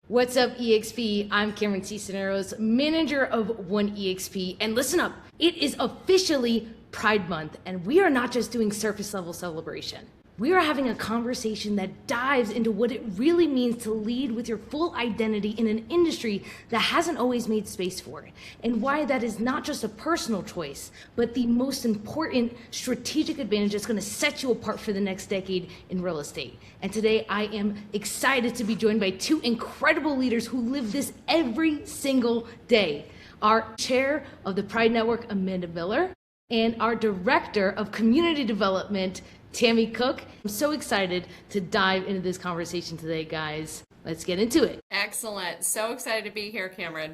What's up, eXp? I'm Cameron Cisneros, manager of One eXp. And listen up, it is officially Pride Month, and we are not just doing surface level celebration. We are having a conversation that dives into what it really means to lead with your full identity in an industry that hasn't always made space for it, and why that is not just a personal choice, but the most important strategic advantage that's going to set you apart for the next decade in real estate. And today I am excited to be joined by two incredible leaders who live this every single day. Our chair of the Pride Network, Amanda Miller, and our director of community development, Tammy Cook. I'm so excited to dive into this conversation today, guys. Let's get into it. Excellent. So excited to be here, Cameron.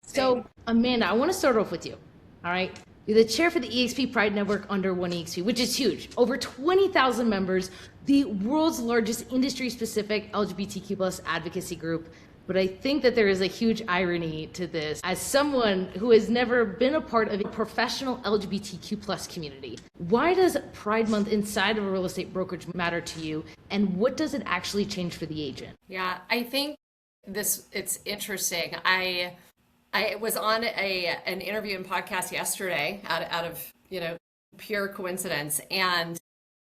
So, Amanda, I want to start off with you. All right. You're the chair for the eXp Pride Network under One eXp, which is huge. Over 20,000 members, the world's largest industry-specific LGBTQ plus advocacy group. But I think that there is a huge irony to this. As someone who has never been a part of a professional LGBTQ plus community, why does Pride Month inside of a real estate brokerage matter to you? And what does it actually change for the agent? Yeah, I think it's interesting. I was on an interview and podcast yesterday out of pure coincidence, and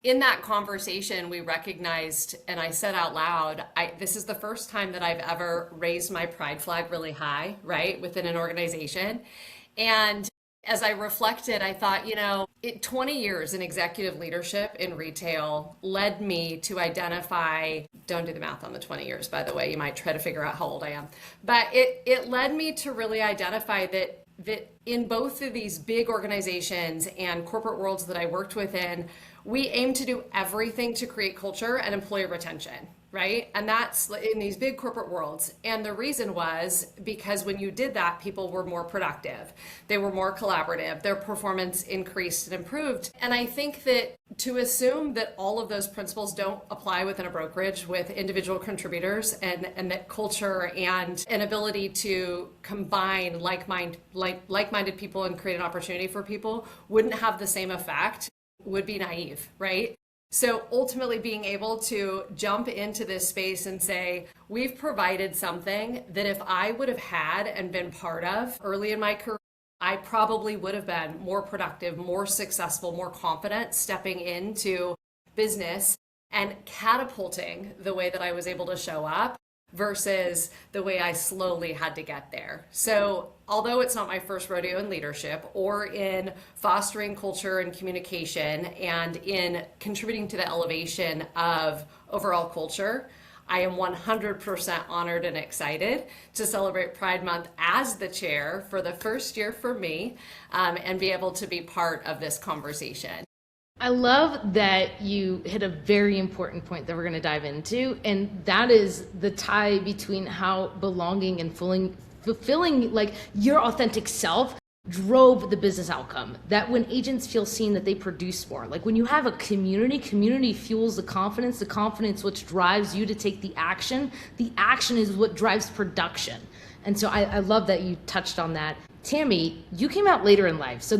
in that conversation, we recognized, and I said out loud, this is the first time that I've ever raised my pride flag really high, right, within an organization. And as I reflected, I thought, 20 years in executive leadership in retail led me to identify, don't do the math on the 20 years, by the way, you might try to figure out how old I am, but it led me to really identify that in both of these big organizations and corporate worlds that I worked within, we aim to do everything to create culture and employee retention, right? And that's in these big corporate worlds. And the reason was because when you did that, people were more productive. They were more collaborative. Their performance increased and improved. And I think that to assume that all of those principles don't apply within a brokerage with individual contributors, and that culture and an ability to combine like-minded people and create an opportunity for people wouldn't have the same effect would be naive, right? So ultimately being able to jump into this space and say, we've provided something that if I would have had and been part of early in my career, I probably would have been more productive, more successful, more confident stepping into business and catapulting the way that I was able to show up versus the way I slowly had to get there. So although it's not my first rodeo in leadership or in fostering culture and communication and in contributing to the elevation of overall culture, I am 100% honored and excited to celebrate Pride Month as the chair for the first year for me, and be able to be part of this conversation. I love that you hit a very important point that we're going to dive into, and that is the tie between how belonging and fulfilling like your authentic self drove the business outcome. That when agents feel seen, that they produce more. Like when you have a community fuels the confidence which drives you to take the action is what drives production. And so I love that you touched on that. Tammy, you came out later in life. So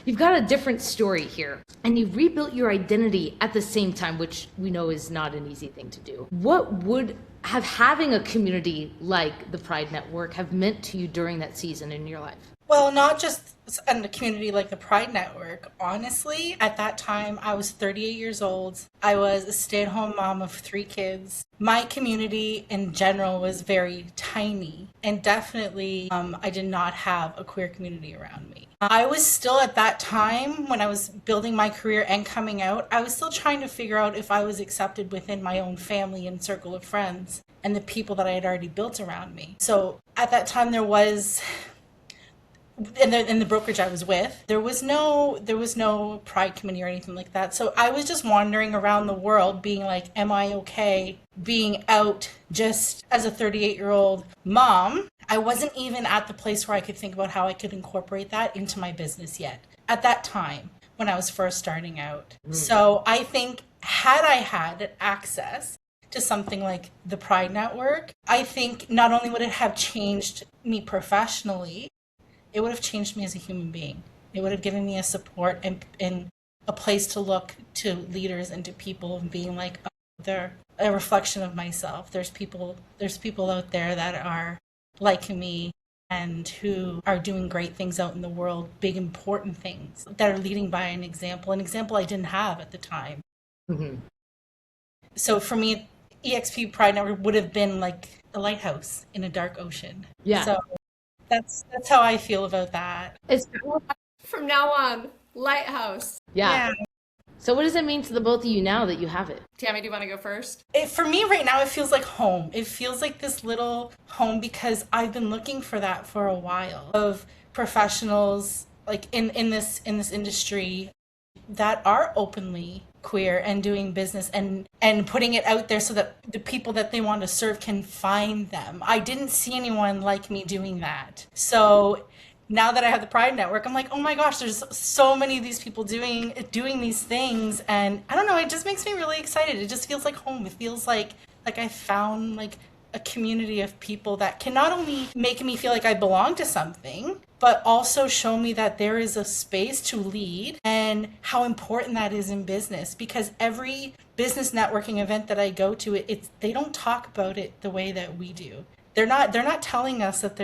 you've got a different story here, and you rebuilt your identity at the same time, which we know is not an easy thing to do. What would having a community like the Pride Network have meant to you during that season in your life? Well, not just in a community like the Pride Network. Honestly, at that time, I was 38 years old. I was a stay-at-home mom of 3 kids. My community in general was very tiny, and definitely I did not have a queer community around me. I was still at that time, when I was building my career and coming out, I was still trying to figure out if I was accepted within my own family and circle of friends and the people that I had already built around me. So at that time, there was... In the brokerage I was with, there was no pride committee or anything like that. So I was just wandering around the world being like, am I okay being out just as a 38-year-old mom? I wasn't even at the place where I could think about how I could incorporate that into my business yet at that time when I was first starting out. So I think had I had access to something like the Pride Network, I think not only would it have changed me professionally, it would have changed me as a human being. It would have given me a support and a place to look to leaders and to people and being like, they're a reflection of myself. There's people out there that are like me and who are doing great things out in the world, big important things that are leading by an example I didn't have at the time. Mm-hmm. So for me, eXp Pride Network would have been like a lighthouse in a dark ocean. Yeah. So that's how I feel about that. It's From now on, lighthouse. yeah. So what does it mean to the both of you now that you have it? Tammy, do you want to go first? For me right now, it feels like home. It feels like this little home because I've been looking for that for a while, of professionals like in this industry that are openly queer and doing business and putting it out there so that the people that they want to serve can find them. I didn't see anyone like me doing that. So now that I have the Pride Network, I'm like, oh my gosh, there's so many of these people doing these things, and I don't know, it just makes me really excited. It just feels like home. It feels like I found like a community of people that can not only make me feel like I belong to something, but also show me that there is a space to lead and how important that is in business. Because every business networking event that I go to, they don't talk about it the way that we do. They're not telling us that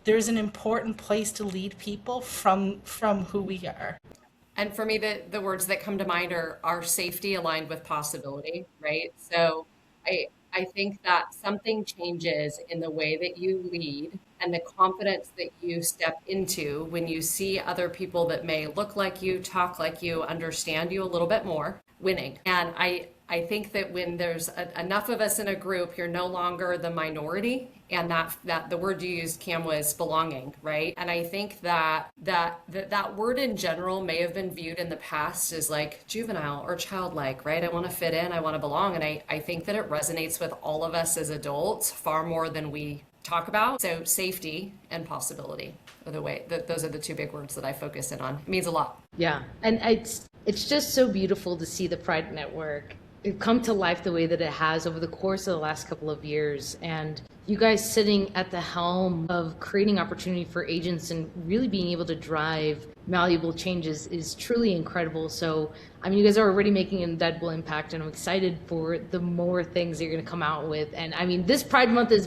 there's an important place to lead people from who we are. And for me, the words that come to mind are safety aligned with possibility, right? So I think that something changes in the way that you lead and the confidence that you step into when you see other people that may look like you, talk like you, understand you a little bit more, winning. And I think that when there's enough of us in a group, you're no longer the minority, and that the word you used, Cam, was belonging, right? And I think that word in general may have been viewed in the past as like juvenile or childlike, right? I want to fit in, I want to belong, and I think that it resonates with all of us as adults far more than we talk about. So safety and possibility are those are the two big words that I focus in on. It means a lot. Yeah, and it's just so beautiful to see the Pride Network come to life the way that it has over the course of the last couple of years, and you guys sitting at the helm of creating opportunity for agents and really being able to drive malleable changes is truly incredible. So I mean, you guys are already making an indelible impact, and I'm excited for the more things you're going to come out with. And I mean, this Pride Month is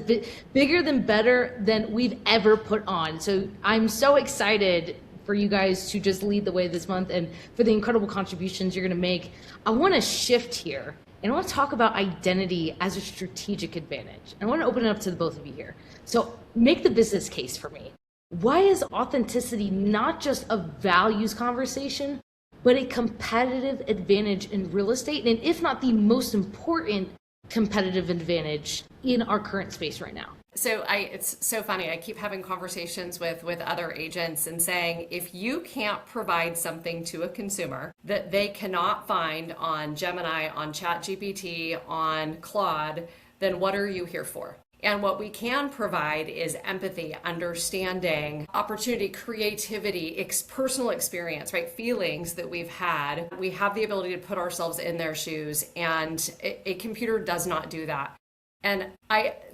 bigger than better than we've ever put on, so I'm so excited for you guys to just lead the way this month and for the incredible contributions you're going to make. I want to shift here and I want to talk about identity as a strategic advantage. I want to open it up to the both of you here. So make the business case for me. Why is authenticity not just a values conversation, but a competitive advantage in real estate? And if not the most important competitive advantage in our current space right now? So it's so funny. I keep having conversations with other agents and saying, if you can't provide something to a consumer that they cannot find on Gemini, on ChatGPT, on Claude, then what are you here for? And what we can provide is empathy, understanding, opportunity, creativity, personal experience, right? Feelings that we've had. We have the ability to put ourselves in their shoes, and a computer does not do that. And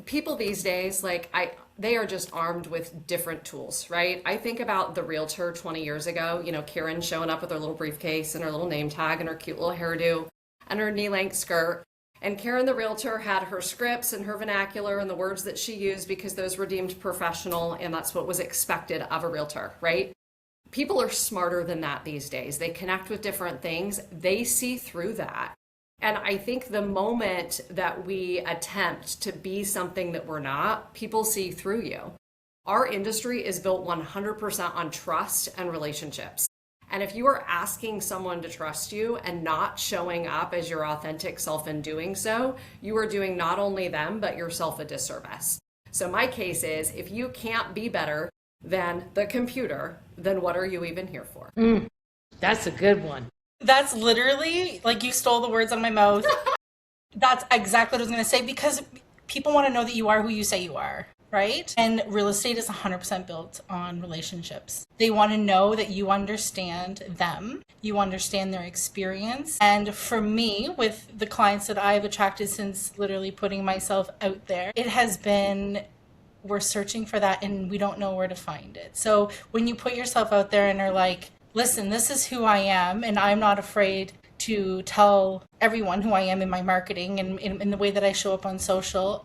people these days, they are just armed with different tools, right? I think about the realtor 20 years ago, Karen showing up with her little briefcase and her little name tag and her cute little hairdo and her knee-length skirt. And Karen, the realtor, had her scripts and her vernacular and the words that she used because those were deemed professional, and that's what was expected of a realtor, right? People are smarter than that these days. They connect with different things. They see through that. And I think the moment that we attempt to be something that we're not, people see through you. Our industry is built 100% on trust and relationships. And if you are asking someone to trust you and not showing up as your authentic self in doing so, you are doing not only them, but yourself a disservice. So my case is, if you can't be better than the computer, then what are you even here for? That's a good one. That's literally, like, you stole the words out of my mouth. That's exactly what I was going to say, because people want to know that you are who you say you are, right? And real estate is 100% built on relationships. They want to know that you understand them, you understand their experience. And for me, with the clients that I've attracted since literally putting myself out there, it has been, we're searching for that and we don't know where to find it. So when you put yourself out there and are like, listen, this is who I am, and I'm not afraid to tell everyone who I am in my marketing and in the way that I show up on social.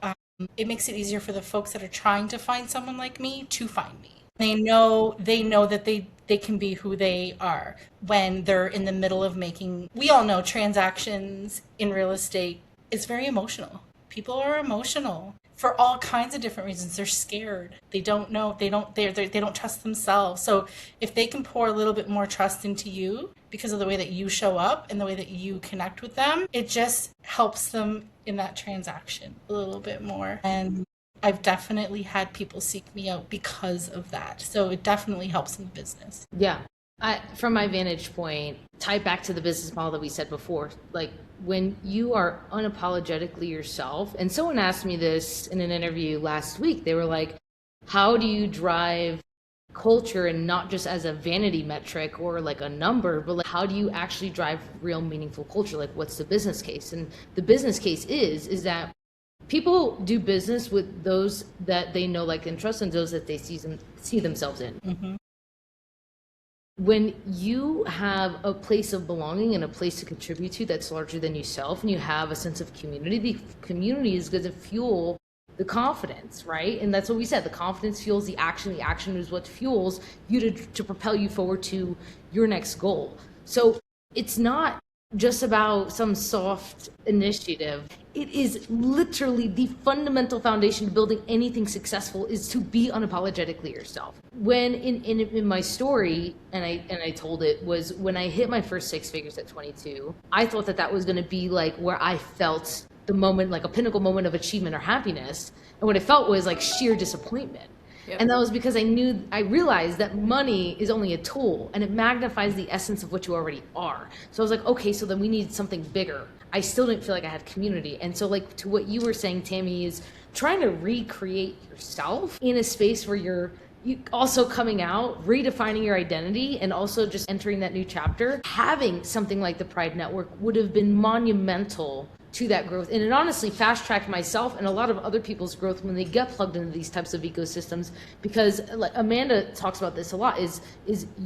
It makes it easier for the folks that are trying to find someone like me to find me. They know that they can be who they are when they're in the middle of making, we all know transactions in real estate is very emotional. People are emotional for all kinds of different reasons. They're scared. They don't know. They don't trust themselves. So if they can pour a little bit more trust into you because of the way that you show up and the way that you connect with them, it just helps them in that transaction a little bit more. And I've definitely had people seek me out because of that. So it definitely helps in the business. Yeah. From my vantage point, tied back to the business model that we said before, like when you are unapologetically yourself, and someone asked me this in an interview last week, they were like, how do you drive culture, and not just as a vanity metric or like a number, but like how do you actually drive real meaningful culture? Like what's the business case? And the business case is that people do business with those that they know, like, and trust, and those that they see themselves in. Mm-hmm. When you have a place of belonging and a place to contribute to that's larger than yourself, and you have a sense of community, the community is going to fuel the confidence, right? And that's what we said. The confidence fuels the action. The action is what fuels you to propel you forward to your next goal. So it's not just about some soft initiative. It is literally the fundamental foundation to building anything successful is to be unapologetically yourself. When in my story, and I told it, was when I hit my first six figures at 22, I thought that was going to be like where I felt the moment, like a pinnacle moment of achievement or happiness. And what I felt was like sheer disappointment. Yep. And that was because I realized that money is only a tool, and it magnifies the essence of what you already are. So I was like, okay, so then we need something bigger. I still didn't feel like I had community. And so like to what you were saying, Tammy, is trying to recreate yourself in a space where you also coming out, redefining your identity, and also just entering that new chapter. Having something like the Pride Network would have been monumental to that growth. And it honestly fast-tracked myself and a lot of other people's growth when they get plugged into these types of ecosystems, because like Amanda talks about this a lot, is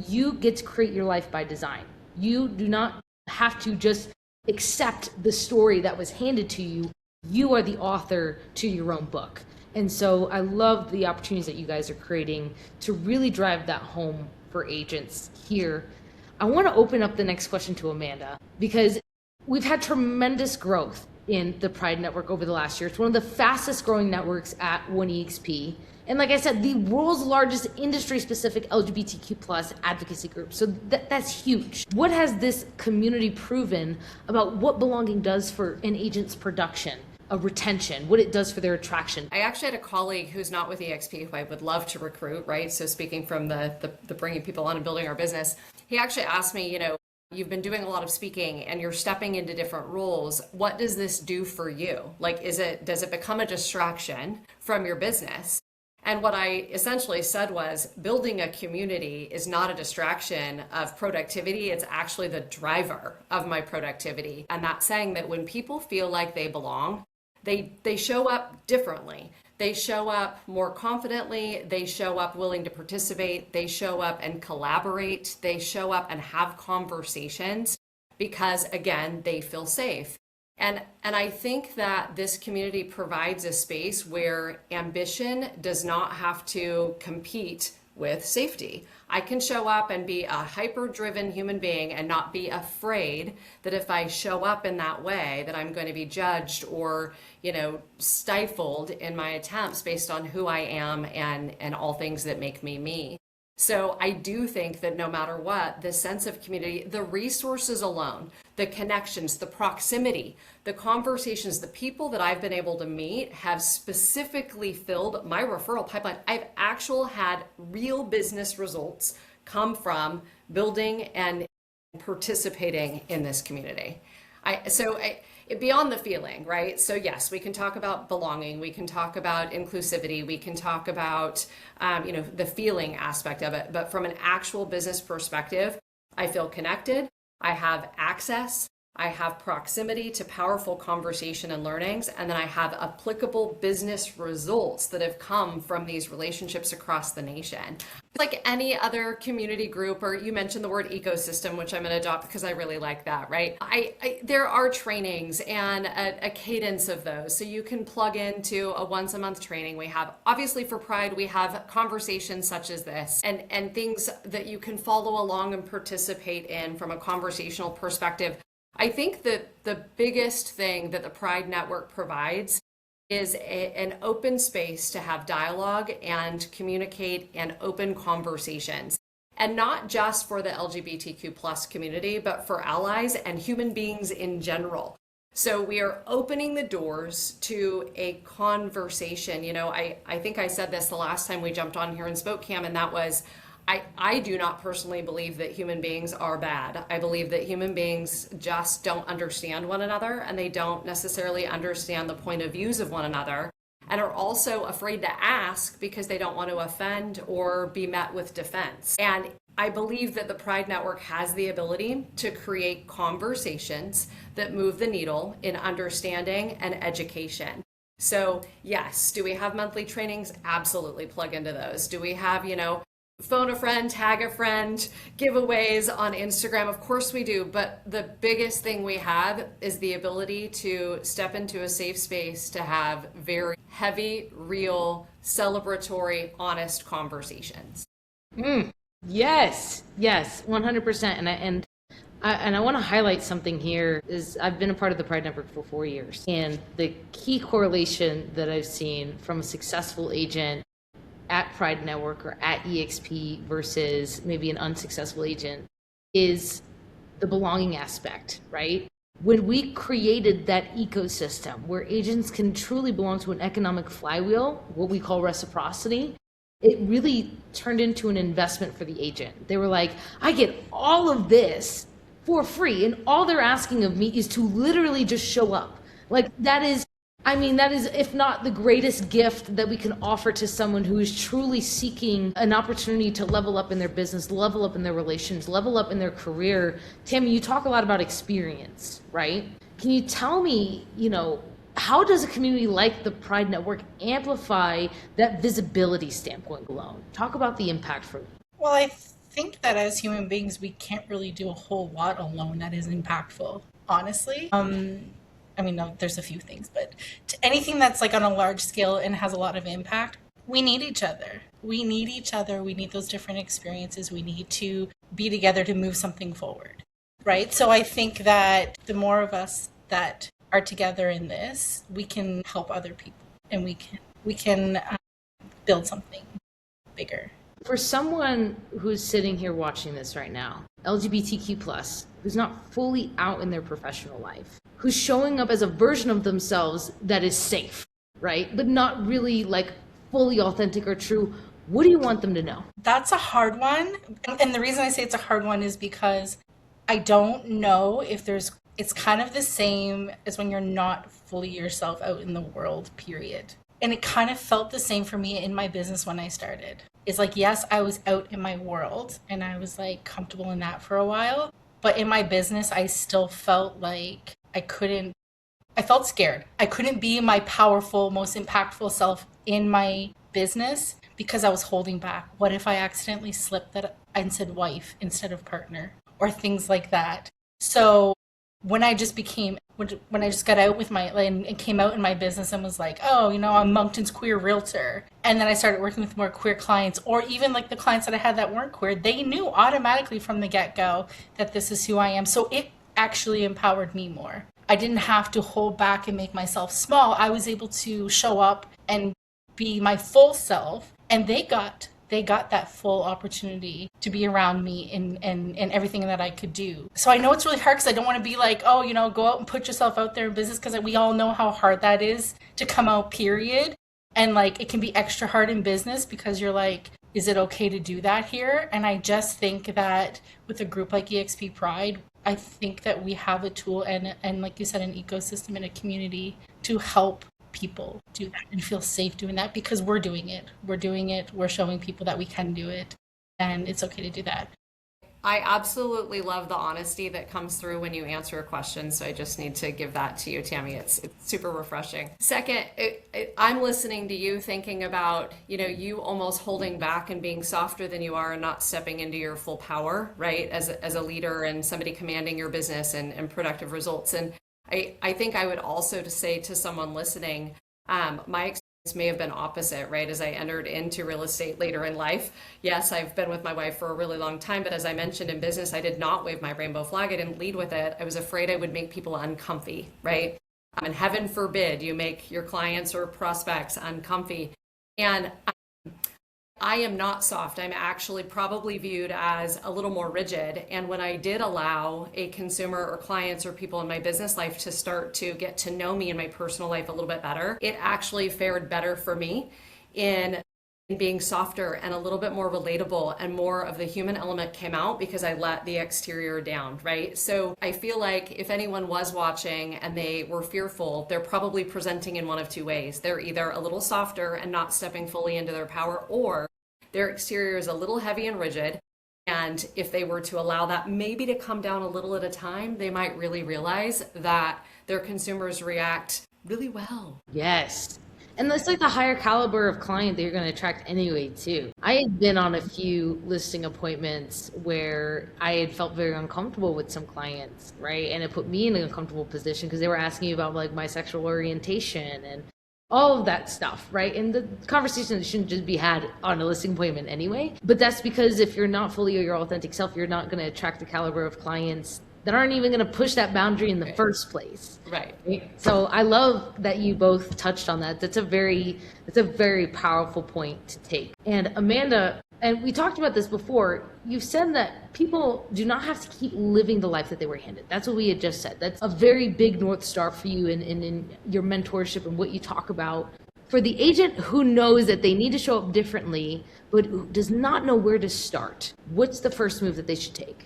you get to create your life by design. You do not have to just accept the story that was handed to you. You are the author to your own book. And so I love the opportunities that you guys are creating to really drive that home for agents here. I want to open up the next question to Amanda, because we've had tremendous growth in the Pride Network over the last year. It's one of the fastest growing networks at eXp. And like I said, the world's largest industry-specific LGBTQ+ advocacy group. So that's huge. What has this community proven about what belonging does for an agent's production, a retention, what it does for their attraction? I actually had a colleague who's not with eXp who I would love to recruit, right? So speaking from the bringing people on and building our business, he actually asked me, you've been doing a lot of speaking and you're stepping into different roles. What does this do for you? Like, does it become a distraction from your business? And what I essentially said was, building a community is not a distraction of productivity. It's actually the driver of my productivity. And that's saying that when people feel like they belong, they show up differently. They show up more confidently. They show up willing to participate. They show up and collaborate. They show up and have conversations because, again, they feel safe. And I think that this community provides a space where ambition does not have to compete with safety. I can show up and be a hyper-driven human being and not be afraid that if I show up in that way that I'm going to be judged or, stifled in my attempts based on who I am and all things that make me me. So I do think that no matter what, the sense of community, the resources alone, the connections, the proximity, the conversations, the people that I've been able to meet have specifically filled my referral pipeline. I've actually had real business results come from building and participating in this community. Beyond the feeling, right? So yes, we can talk about belonging, we can talk about inclusivity, we can talk about, the feeling aspect of it. But from an actual business perspective, I feel connected, I have access, I have proximity to powerful conversation and learnings, and then I have applicable business results that have come from these relationships across the nation. Like any other community group, or you mentioned the word ecosystem, which I'm going to adopt because I really like that, right? There are trainings and a cadence of those. So you can plug into a once a month training. We have, obviously for Pride, we have conversations such as this and things that you can follow along and participate in from a conversational perspective. I think that the biggest thing that the Pride Network provides is an open space to have dialogue and communicate and open conversations. And not just for the LGBTQ plus community, but for allies and human beings in general. So we are opening the doors to a conversation. You know, I think I said this the last time we jumped on here and spoke, Cam, and that was, I do not personally believe that human beings are bad. I believe that human beings just don't understand one another, and they don't necessarily understand the point of views of one another, and are also afraid to ask because they don't want to offend or be met with defense. And I believe that the Pride Network has the ability to create conversations that move the needle in understanding and education. So yes, do we have monthly trainings? Absolutely, plug into those. Do we have, phone a friend, tag a friend, giveaways on Instagram? Of course we do, but the biggest thing we have is the ability to step into a safe space to have very heavy, real, celebratory, honest conversations. Yes, 100%. And I want to highlight something here. Is I've been a part of the Pride Network for 4 years, and the key correlation that I've seen from a successful agent at Pride Network or at eXp versus maybe an unsuccessful agent is the belonging aspect, right? When we created that ecosystem where agents can truly belong to an economic flywheel, what we call reciprocity, it really turned into an investment for the agent. They were like, I get all of this for free, and all they're asking of me is to literally just show up. Like that is, if not the greatest gift that we can offer to someone who is truly seeking an opportunity to level up in their business, level up in their relations, level up in their career. Tammy, you talk a lot about experience, right? Can you tell me, how does a community like the Pride Network amplify that visibility standpoint alone? Talk about the impact for me. Well, I think that as human beings, we can't really do a whole lot alone that is impactful, honestly. No, there's a few things, but anything that's like on a large scale and has a lot of impact, we need each other. We need each other. We need those different experiences. We need to be together to move something forward, right? So I think that the more of us that are together in this, we can help other people, and we can build something bigger. For someone who's sitting here watching this right now, LGBTQ+, who's not fully out in their professional life, who's showing up as a version of themselves that is safe, right? But not really like fully authentic or true, what do you want them to know? That's a hard one. And the reason I say it's a hard one is because I don't know if it's kind of the same as when you're not fully yourself out in the world, period. And it kind of felt the same for me in my business when I started. It's like, yes, I was out in my world and I was like comfortable in that for a while. But in my business, I still felt like I felt scared. I couldn't be my powerful, most impactful self in my business because I was holding back. What if I accidentally slipped that and said wife instead of partner, or things like that? So when I just got out with and came out in my business and was like, oh, I'm Moncton's queer realtor. And then I started working with more queer clients, or even like the clients that I had that weren't queer, they knew automatically from the get-go that this is who I am. So it actually empowered me more. I didn't have to hold back and make myself small. I was able to show up and be my full self, and they got that full opportunity to be around me and everything that I could do. So I know it's really hard because I don't want to be like, oh, go out and put yourself out there in business, because we all know how hard that is to come out, period. And like, it can be extra hard in business because you're like, is it okay to do that here? And I just think that with a group like eXp Pride, I think that we have a tool and like you said, an ecosystem and a community to help people do that and feel safe doing that, because we're doing it. We're showing people that we can do it, and it's okay to do that. I absolutely love the honesty that comes through when you answer a question. So I just need to give that to you, Tammy. It's super refreshing. Second, I'm listening to you thinking about, you almost holding back and being softer than you are and not stepping into your full power, right? As a leader and somebody commanding your business and productive results. And I think I would also to say to someone listening, my experience may have been opposite, right? As I entered into real estate later in life. Yes, I've been with my wife for a really long time, but as I mentioned in business, I did not wave my rainbow flag. I didn't lead with it. I was afraid I would make people uncomfy, right? And heaven forbid you make your clients or prospects uncomfy. And I am not soft. I'm actually probably viewed as a little more rigid. And when I did allow a consumer or clients or people in my business life to start to get to know me in my personal life a little bit better, it actually fared better for me in being softer and a little bit more relatable, and more of the human element came out because I let the exterior down, right? So I feel like if anyone was watching and they were fearful, they're probably presenting in one of two ways. They're either a little softer and not stepping fully into their power, or their exterior is a little heavy and rigid. And if they were to allow that maybe to come down a little at a time, they might really realize that their consumers react really well. Yes. And that's like the higher caliber of client that you're going to attract anyway, too. I had been on a few listing appointments where I had felt very uncomfortable with some clients, right? And it put me in an uncomfortable position because they were asking me about like my sexual orientation and all of that stuff, right? And the conversation shouldn't just be had on a listing appointment anyway. But that's because if you're not fully your authentic self, you're not going to attract the caliber of clients that aren't even going to push that boundary in the first place. Right. So I love that you both touched on that. That's a very powerful point to take. And Amanda, and we talked about this before, you said that people do not have to keep living the life that they were handed. That's what we had just said. That's a very big North Star for you in your mentorship and what you talk about. For the agent who knows that they need to show up differently, but who does not know where to start, what's the first move that they should take?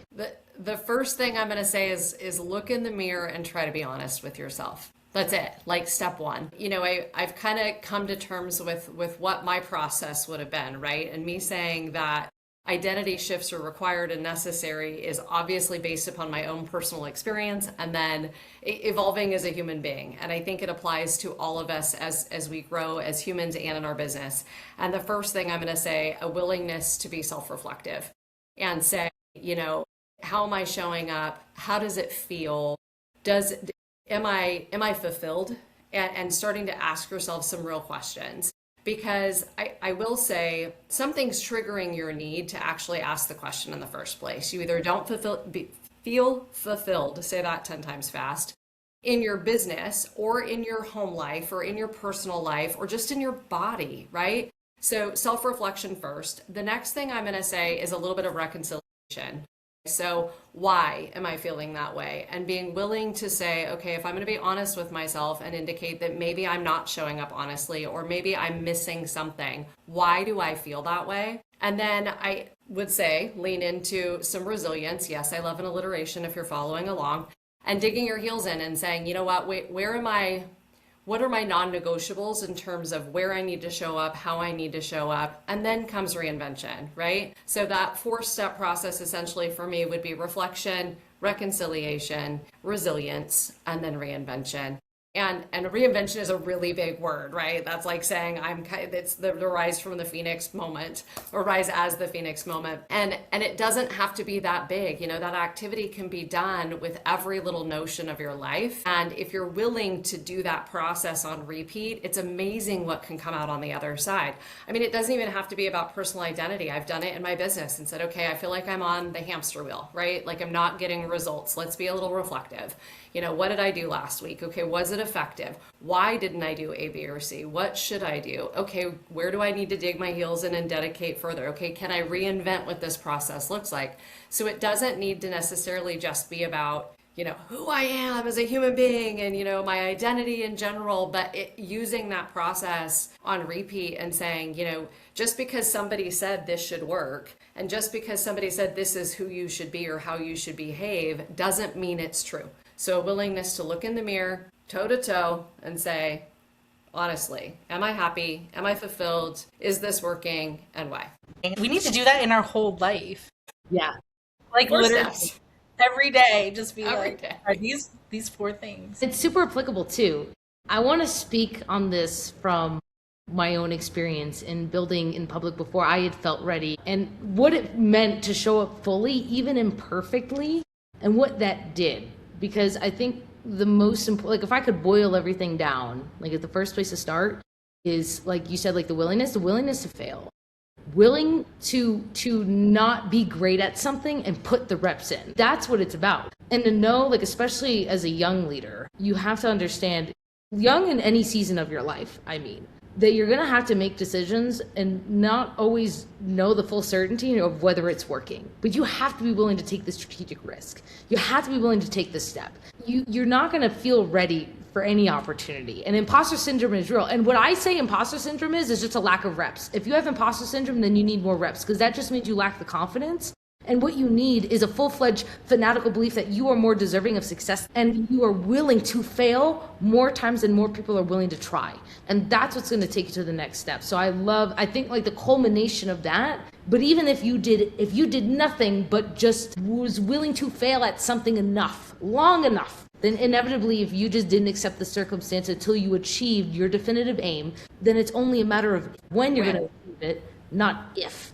The first thing I'm going to say is look in the mirror and try to be honest with yourself. That's it. Like step one. I've kind of come to terms with what my process would have been, right? And me saying that identity shifts are required and necessary is obviously based upon my own personal experience and then evolving as a human being. And I think it applies to all of us as we grow as humans and in our business. And the first thing I'm going to say, a willingness to be self-reflective and say, how am I showing up? How does it feel? Am I fulfilled? And starting to ask yourself some real questions. Because I will say something's triggering your need to actually ask the question in the first place. You either don't feel fulfilled, say that 10 times fast, in your business or in your home life or in your personal life or just in your body, right? So self-reflection first. The next thing I'm going to say is a little bit of reconciliation. So why am I feeling that way? And being willing to say, okay, if I'm going to be honest with myself and indicate that maybe I'm not showing up honestly, or maybe I'm missing something, why do I feel that way? And then I would say, lean into some resilience. Yes, I love an alliteration if you're following along, and digging your heels in and saying, you know what, what are my non-negotiables in terms of where I need to show up, how I need to show up, and then comes reinvention, right? So that 4-step process essentially for me would be reflection, reconciliation, resilience, and then reinvention. And reinvention is a really big word, right? That's like saying it's the rise from the phoenix moment, or rise as the phoenix moment. And it doesn't have to be that big. That activity can be done with every little notion of your life. And if you're willing to do that process on repeat, it's amazing what can come out on the other side. I mean, it doesn't even have to be about personal identity. I've done it in my business and said, okay, I feel like I'm on the hamster wheel, right? Like I'm not getting results. Let's be a little reflective. What did I do last week? Okay, was it effective? Why didn't I do A, B, or C? What should I do? Okay, where do I need to dig my heels in and dedicate further? Okay, can I reinvent what this process looks like? So it doesn't need to necessarily just be about, who I am as a human being and, my identity in general, but using that process on repeat and saying, just because somebody said this should work, and just because somebody said this is who you should be or how you should behave, doesn't mean it's true. So a willingness to look in the mirror, toe to toe, and say, honestly, am I happy? Am I fulfilled? Is this working? And why? We need to do that in our whole life. Yeah. Like Four literally steps every day, just be every like, day. are these four things? It's super applicable too. I want to speak on this from my own experience in building in public before I had felt ready and what it meant to show up fully, even imperfectly, and what that did. Because I think the most important, like if I could boil everything down, like at the first place to start is like you said, like the willingness to fail, willing to not be great at something and put the reps in. That's what it's about. And to know, like especially as a young leader, you have to understand, young in any season of your life, I mean, that you're going to have to make decisions and not always know the full certainty of whether it's working. But you have to be willing to take the strategic risk. You have to be willing to take the step. You're not going to feel ready for any opportunity. And imposter syndrome is real. And what I say imposter syndrome is just a lack of reps. If you have imposter syndrome, then you need more reps because that just means you lack the confidence. And what you need is a full-fledged fanatical belief that you are more deserving of success and you are willing to fail more times than more people are willing to try. And that's what's going to take you to the next step. So I think like the culmination of that, but even if you did nothing but just was willing to fail at something enough, long enough, then inevitably if you just didn't accept the circumstance until you achieved your definitive aim, then it's only a matter of when you're going to achieve it, not if.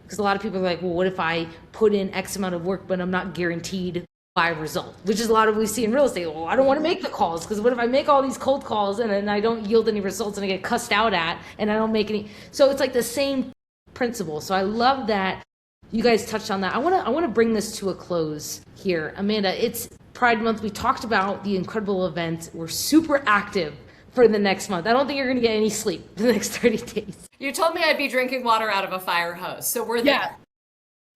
Because a lot of people are like, well, what if I put in X amount of work, but I'm not guaranteed by result? Which is a lot of what we see in real estate. Well, I don't want to make the calls because what if I make all these cold calls and then I don't yield any results and I get cussed out at and I don't make any. So it's like the same principle. So I love that you guys touched on that. I want to bring this to a close here. Amanda, it's Pride Month. We talked about the incredible event. We're super active for the next month. I don't think you're going to get any sleep the next 30 days. You told me I'd be drinking water out of a fire hose, so we're there.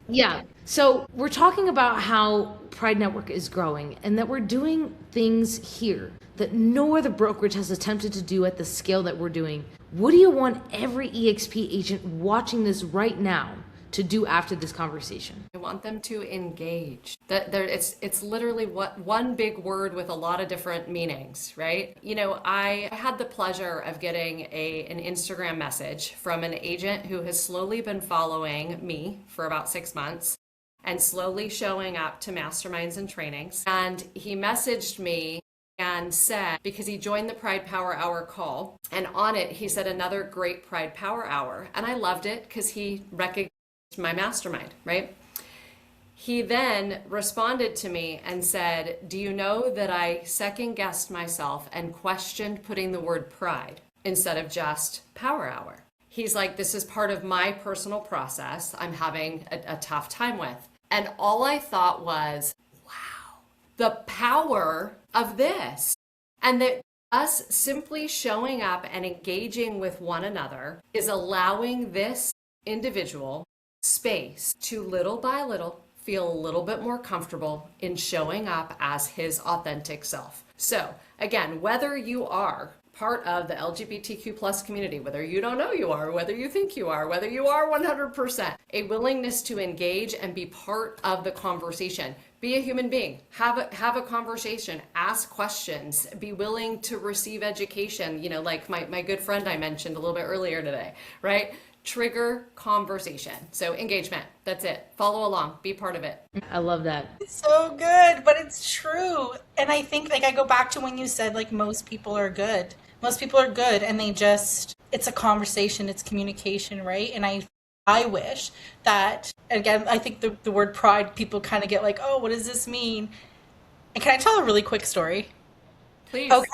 Yeah. So we're talking about how Pride Network is growing and that we're doing things here that no other brokerage has attempted to do at the scale that we're doing. What do you want every eXp agent watching this right now to do after this conversation? I want them to engage. It's literally one big word with a lot of different meanings, right? You know, I had the pleasure of getting an Instagram message from an agent who has slowly been following me for about 6 months and slowly showing up to masterminds and trainings. And he messaged me and said, because he joined the Pride Power Hour call, and on it, he said another great Pride Power Hour. And I loved it because he recognized my mastermind, right? He then responded to me and said, do you know that I second guessed myself and questioned putting the word pride instead of just power hour? He's like, this is part of my personal process I'm having a tough time with. And all I thought was, wow, the power of this. And that us simply showing up and engaging with one another is allowing this individual space to little by little feel a little bit more comfortable in showing up as his authentic self. So again, whether you are part of the LGBTQ plus community, whether you don't know you are, whether you think you are, whether you are 100%, a willingness to engage and be part of the conversation. Be a human being, have a conversation, ask questions, be willing to receive education, you know, like my good friend I mentioned a little bit earlier today, right? Trigger conversation. So engagement, that's it. Follow along, be part of it. I love that. It's so good, but it's true. And I think like I go back to when you said like most people are good. Most people are good and they just, it's a conversation, it's communication, right? And I wish that, again, I think the word pride, people kind of get like, oh, what does this mean? And can I tell a really quick story? Please. Okay.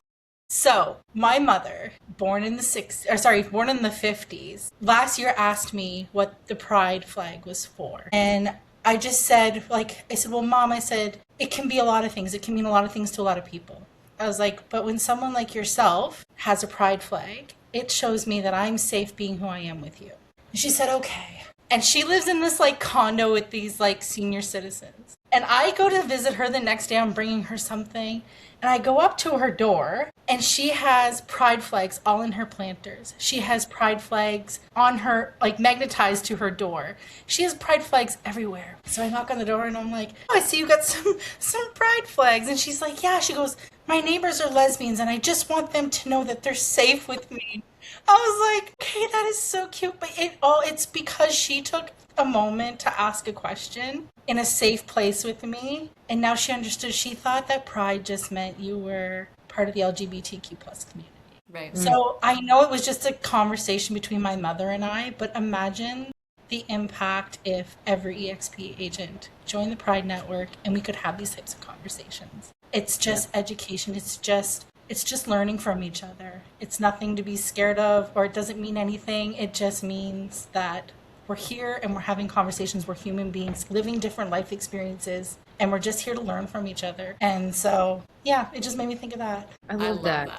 So my mother, born in the 50s, last year asked me what the pride flag was for. And I just said, well, Mom, I said, it can be a lot of things. It can mean a lot of things to a lot of people. I was like, but when someone like yourself has a pride flag, it shows me that I'm safe being who I am with you. And she said, okay. And she lives in this like condo with these like senior citizens. And I go to visit her the next day. I'm bringing her something. And I go up to her door and she has pride flags all in her planters. She has pride flags on her, like magnetized to her door. She has pride flags everywhere. So I knock on the door and I'm like, oh, I see you got some pride flags. And she's like, yeah. She goes, my neighbors are lesbians and I just want them to know that they're safe with me. I was like, okay, that is so cute. But it's because she took a moment to ask a question in a safe place with me. And now she understood. She thought that pride just meant you were part of the LGBTQ plus community. Right. So I know it was just a conversation between my mother and I, but imagine the impact if every eXp agent joined the Pride Network and we could have these types of conversations. It's just education. It's just learning from each other. It's nothing to be scared of, or it doesn't mean anything. It just means that we're here and we're having conversations. We're human beings living different life experiences, and we're just here to learn from each other. And so, yeah, it just made me think of that. I love that.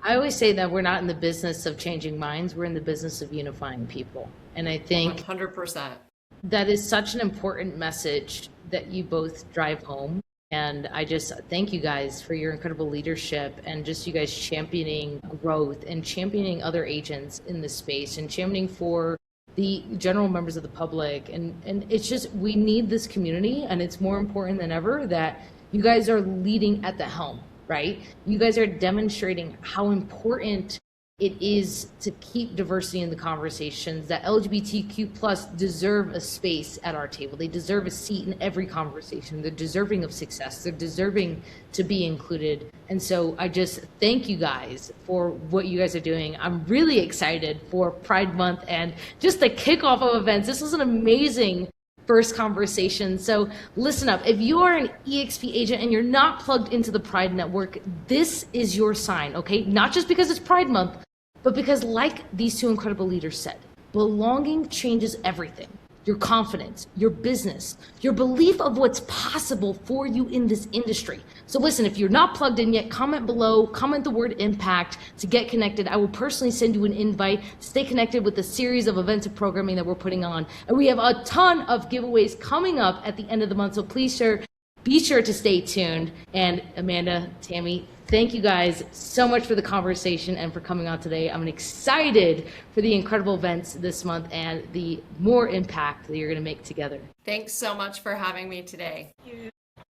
I always say that we're not in the business of changing minds. We're in the business of unifying people. And I think 100%. that is such an important message that you both drive home. And I just thank you guys for your incredible leadership and just you guys championing growth and championing other agents in this space and championing for the general members of the public. And it's just, we need this community, and it's more important than ever that you guys are leading at the helm, right? You guys are demonstrating how important it is to keep diversity in the conversations, that LGBTQ plus deserve a space at our table. They deserve a seat in every conversation. They're deserving of success. They're deserving to be included. And so I just thank you guys for what you guys are doing. I'm really excited for Pride Month and just the kickoff of events. This was an amazing first conversation. So listen up. If you are an eXp agent and you're not plugged into the Pride Network, this is your sign, okay? Not just because it's Pride Month, but because, like these two incredible leaders said, belonging changes everything. Your confidence, your business, your belief of what's possible for you in this industry. So listen, if you're not plugged in yet, comment below, comment the word impact to get connected. I will personally send you an invite to stay connected with the series of events and programming that we're putting on. And we have a ton of giveaways coming up at the end of the month, so please be sure to stay tuned. And Amanda, Tammy, thank you guys so much for the conversation and for coming on today. I'm excited for the incredible events this month and the more impact that you're going to make together. Thanks so much for having me today. Thank you.